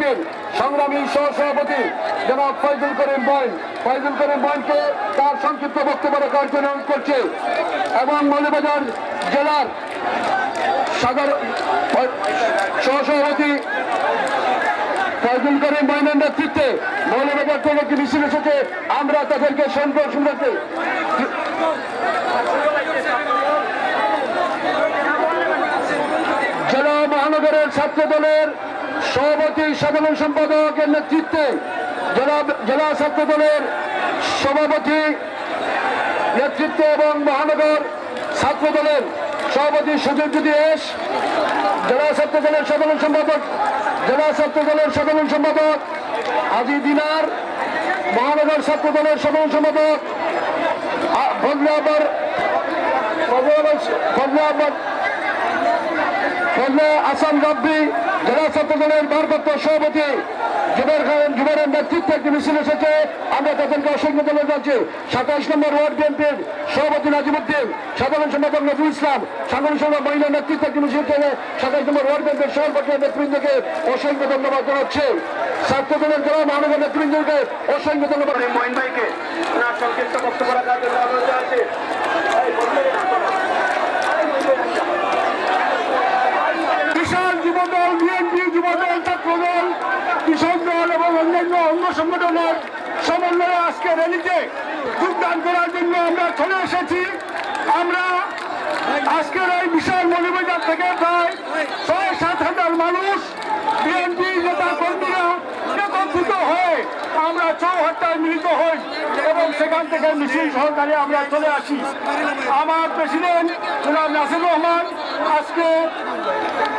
বিএনপির সংগ্রামী সহসভাপতি জনাব ফয়জুল করিম বয়নকে তার সংক্ষিপ্ত বক্তব্য রাখার জন্য অনুরোধ করছে এবং মৌলভীবাজার জেলার সাধারণ সহসভাপতি ফয়জুল করিম বয়নের নেতৃত্বে মৌলভীবাজার থেকে একটি মিছিল এসেছে। আমরা তাদেরকে শুনতে জেলা মহানগরের ছাত্র দলের সভাপতি সাধারণ সম্পাদকের নেতৃত্বে জেলা ছাত্র দলের সভাপতি নেতৃত্বে এবং মহানগর ছাত্র দলের সভাপতি সুযোগজ্যোতি এস, জেলা ছাত্র দলের সাধারণ সম্পাদক আজি দিনার, মহানগর ছাত্র দলের সাধারণ সম্পাদক ফজলে আসাম রাব্বি, জেলা ছাত্র দলের ভারপ্রাপ্ত সভাপতি জুবাইরের নেতৃত্বে একটি মিছিল এসেছে। আমরা তাদেরকে অসংখ্য ধন্যবাদ জানাচ্ছি। 27 নম্বর ওয়ার্ড বিএনপির সভাপতি নাজিমুদ্দিন, সাধারণ সম্পাদক নজরুল ইসলাম, সাধারণ সম্পাদক মহিলা নেতৃত্বে একটি মিছিল থেকে 27 নম্বর ওয়ার্ড বিএনপির সভাপতি নেতৃবৃন্দকে অসংখ্য ধন্যবাদ জানাচ্ছে। ছাত্র দলের জেলা মহানগর নেতৃবৃন্দকে অসংখ্য ধন্যবাদ। মহিন ভাইকে সংক্ষিপ্ত বক্তব্য রাখার জন্য অনুরোধ জানাচ্ছি। কিষাণ যুবদল, বিএনপি যুবদল, ছাত্রদল, কৃষক দল এবং অন্যান্য অঙ্গ সংগঠনের সমন্বয়ে আজকে র্যালিতে যোগদান করার জন্য আমরা চলে এসেছি। আমরা আজকের এই বিশাল মৌলভীবাজার থেকে প্রায় 6-7 হাজার মানুষ বিএনপি নেতা কর্মীরা একত্রিত হয়ে আমরা চৌহাট্টায় মিলিত হই এবং সেখান থেকে মিছিল সহকারে আমরা চলে আসি। আমার প্রেসিডেন্ট জনাব নাসির রহমান আজকে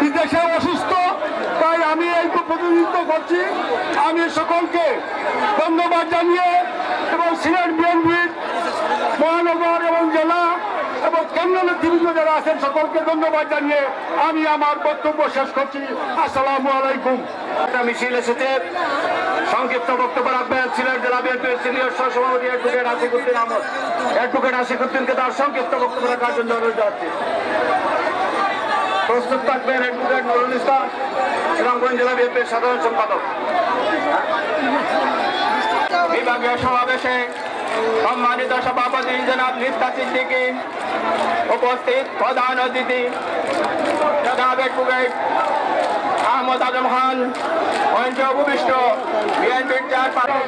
বিদেশে অসুস্থ, তাই আমি এই প্রতিনিধিত্ব করছি। আমি সকলকে ধন্যবাদ জানিয়ে এবং সিলেট বিএনপির মহানগর এবং জেলা এবং কেন্দ্র নেতৃবৃন্দ যারা আছেন সকলকে ধন্যবাদ জানিয়ে আমি আমার বক্তব্য শেষ করছি। আসসালামু আলাইকুম। একটা মিছিল এসেছে, সংক্ষিপ্ত বক্তব্য রাখবেন সিলেট জেলা বিএনপির সিনিয়র সহসভাপতি অ্যাডভোকেট আশিকুদ্দিনকে তার সংক্ষিপ্ত বক্তব্য রাখার জন্য অনুরোধ জানাচ্ছি। প্রস্তুত থাকবেন অ্যাডভোকেট নুরুল ইসলাম, শ্রীরামগঞ্জ জেলা বিএনপির সাধারণ সম্পাদক। বিভাগীয় সমাবেশে সম্মানিত সভাপতি জনাব লিপ্তা সিদ্দিকী, উপস্থিত প্রধান অতিথি জনাব অ্যাডভোকেট আহমদ আজম খান, মঞ্চ উপবিষ্ট বিএনপির চেয়ারপারসন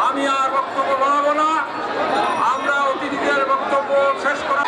আমি আর বক্তব্য বাড়াবো না, আমরা অতিথিদের বক্তব্য শেষ করা।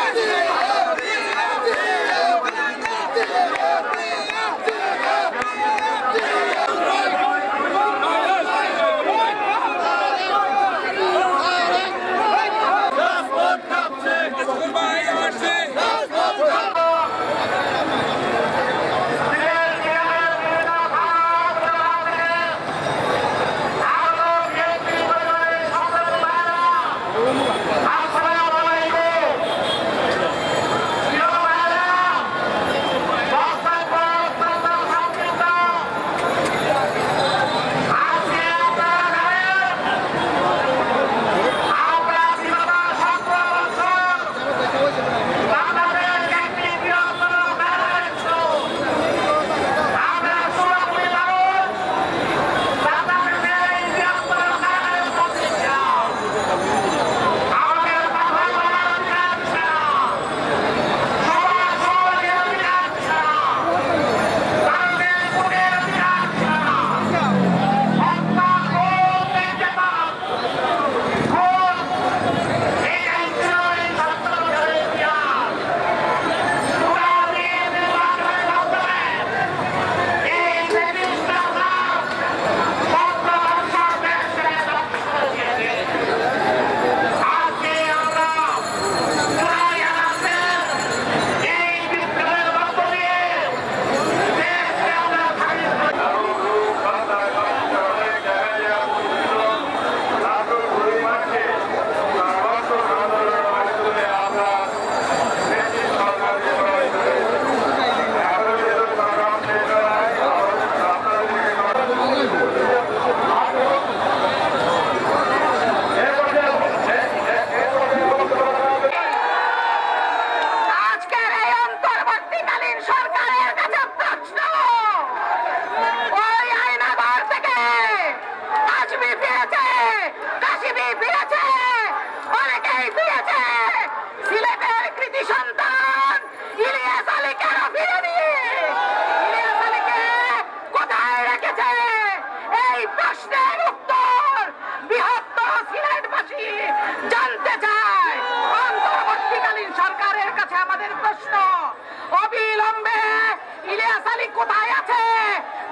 সালী কোথায় আছে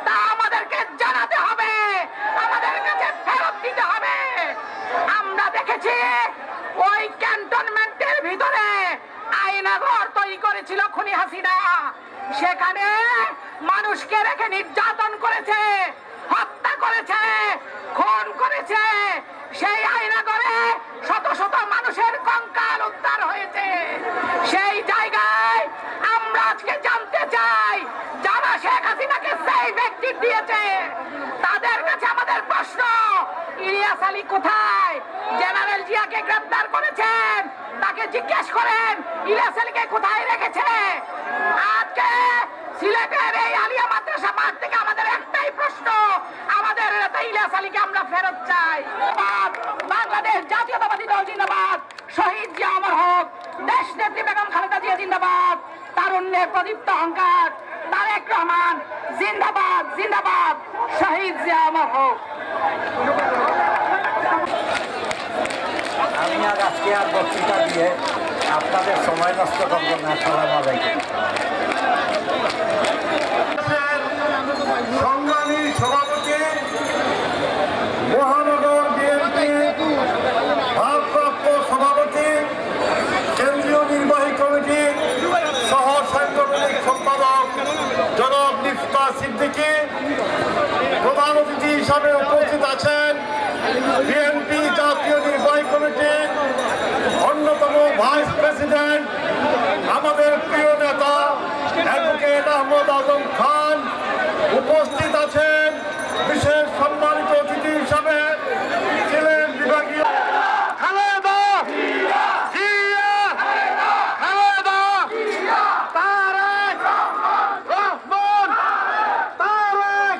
তা আমাদেরকে জানাতে হবে, আমাদের কাছে ফেরত দিতে হবে। আমরা দেখেছি ওই ক্যান্টনমেন্টের ভিতরে আয়নাঘর তৈরি করেছিল খুনি হাসিনা, সেখানে মানুষকে রেখে নির্যাতন করেছে, হত্যা করেছে, খুন করেছে। সেই আয়নাঘরে শত শত মানুষের কঙ্কাল উদ্ধার হয়েছে। সেই জায়গায় আমরা আজকে জানতে চাই যারা শেখ হাসিনাকে সেই ব্যক্তি দিয়েছে তাদের কাছে আমাদের প্রশ্ন, ইলিয়াস আলী কোথায়? জেনারেল জিয়াকে গ্রেফতার করেছেন, তাকে জিজ্ঞেস করেন ইলিয়াস আলীকে কোথায় রেখেছে। আজকে সিলেটের এই আলিয়া মাদ্রাসা মাঠ থেকে আমাদের একটাই প্রশ্ন, আমাদের নেতা ইলিয়াস আলীকে আমরা ফেরত চাই। বাংলাদেশ জাতীয়তাবাদী দল জিন্দাবাদ, শহীদ জিয়া অমর হোক, দেশ নেত্রী বেগম খালেদা জিয়া জিন্দাবাদ, তারুণ্যের প্রদীপ্ত অহংকার তারেক রহমান জিন্দাবাদ, জিন্দাবাদ, শহীদ জিয়া অমর হোক। আমি আর আজকে আর বক্তৃতা দিয়ে আপনাদের সময় নষ্ট করবো না। আসসালামু আলাইকুম। সংগ্রামী সভাপতি, মহানগর বিএনপি ভারপ্রাপ্ত সভাপতি, কেন্দ্রীয় নির্বাহী কমিটি সহ সাংগঠনিক সম্পাদক জনাব নিফতা সিদ্দিকী, প্রধান অতিথি হিসাবে উপস্থিত আছেন বিএনপি জাতীয় নির্বাহী কমিটির অন্যতম ভাইস প্রেসিডেন্ট আমাদের প্রিয় নেতা অ্যাডভোকেট আহমদ আজম খান, উপস্থিত আছেন বিশেষ সম্মানিত অতিথি হিসাবে সিলেট বিভাগীয় খালেদা জিয়া, খালেদা তারেক রহমান, তারেক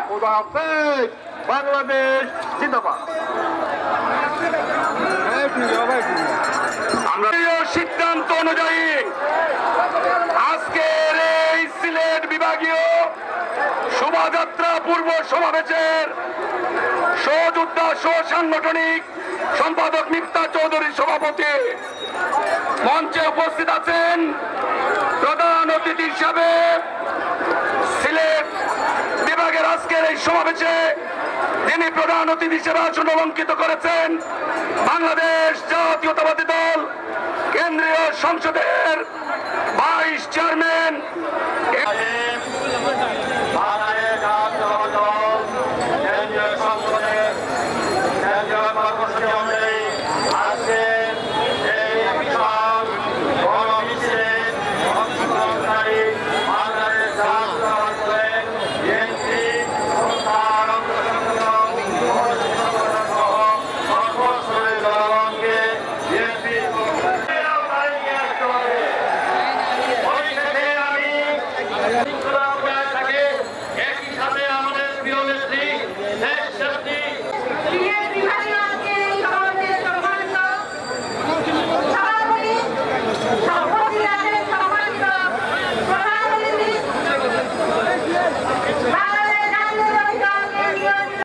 খোদা হাফেজ, বাংলাদেশ জিন্দাবাদ। আমরা সিদ্ধান্ত অনুযায়ী আজকের এই সিলেট বিভাগীয় শোভাযাত্রা পূর্ব সমাবেশের সহযোদ্ধা সহ সাংগঠনিক সম্পাদক মিফতা চৌধুরী সভাপতি, মঞ্চে উপস্থিত আছেন প্রধান অতিথি হিসাবে সিলেট বিভাগের আজকের এই সমাবেশে তিনি প্রধান অতিথি হিসেবে আসন অলঙ্কিত করেছেন বাংলাদেশ জাতীয়তাবাদী দল কেন্দ্রীয় সংসদের ভাইস চেয়ারম্যান